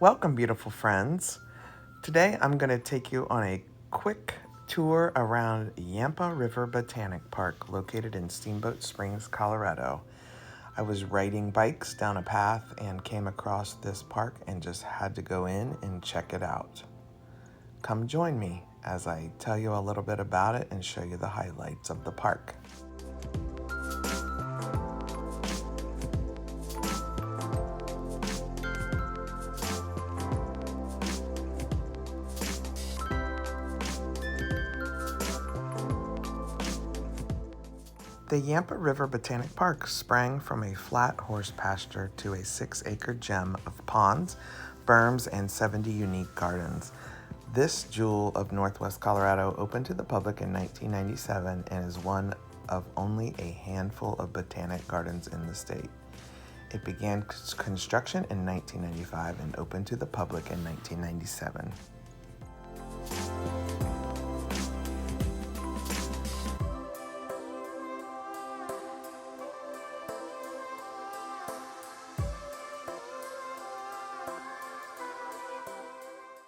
Welcome, beautiful friends. Today I'm going to take you on a quick tour around Yampa River Botanic Park located in Steamboat Springs, Colorado. I was riding bikes down a path and came across this park and just had to go in and check it out. Come join me as I tell you a little bit about it and show you the highlights of the park. The Yampa River Botanic Park sprang from a flat horse pasture to a 6-acre gem of ponds, berms, and 70 unique gardens. This jewel of Northwest Colorado opened to the public in 1997 and is one of only a handful of botanic gardens in the state. It began construction in 1995 and opened to the public in 1997.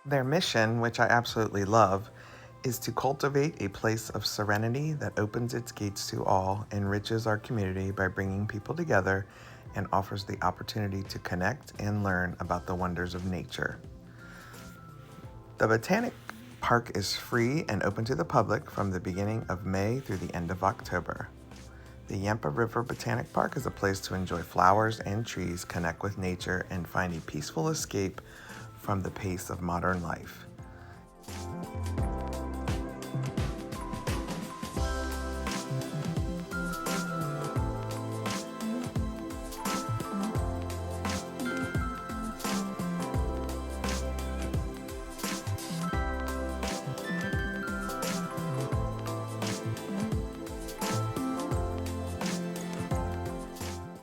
Their mission, which I absolutely love, is to cultivate a place of serenity that opens its gates to all, enriches our community by bringing people together, and offers the opportunity to connect and learn about the wonders of nature. The Botanic Park is free and open to the public from the beginning of May through the end of October. The Yampa River Botanic Park is a place to enjoy flowers and trees, connect with nature, and find a peaceful escape from the pace of modern life.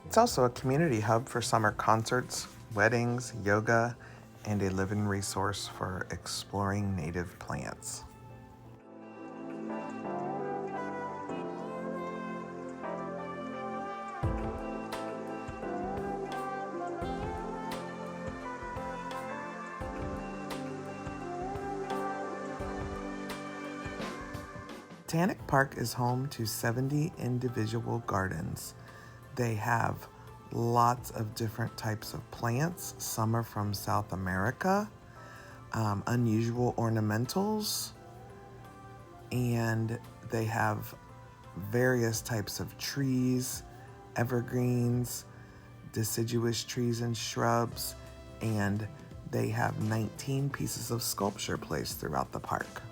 It's also a community hub for summer concerts, weddings, yoga, and a living resource for exploring native plants. Botanic Park is home to 70 individual gardens. They have lots of different types of plants. Some are from South America, unusual ornamentals, and they have various types of trees, evergreens, deciduous trees and shrubs, and they have 19 pieces of sculpture placed throughout the park.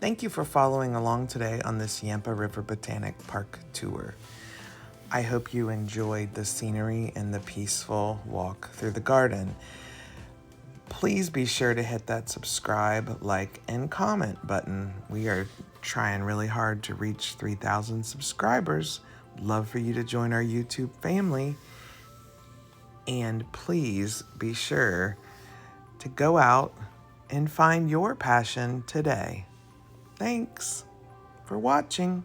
Thank you for following along today on this Yampa River Botanic Park tour. I hope you enjoyed the scenery and the peaceful walk through the garden. Please be sure to hit that subscribe, like, and comment button. We are trying really hard to reach 3,000 subscribers. Love for you to join our YouTube family. And please be sure to go out and find your passion today. Thanks for watching.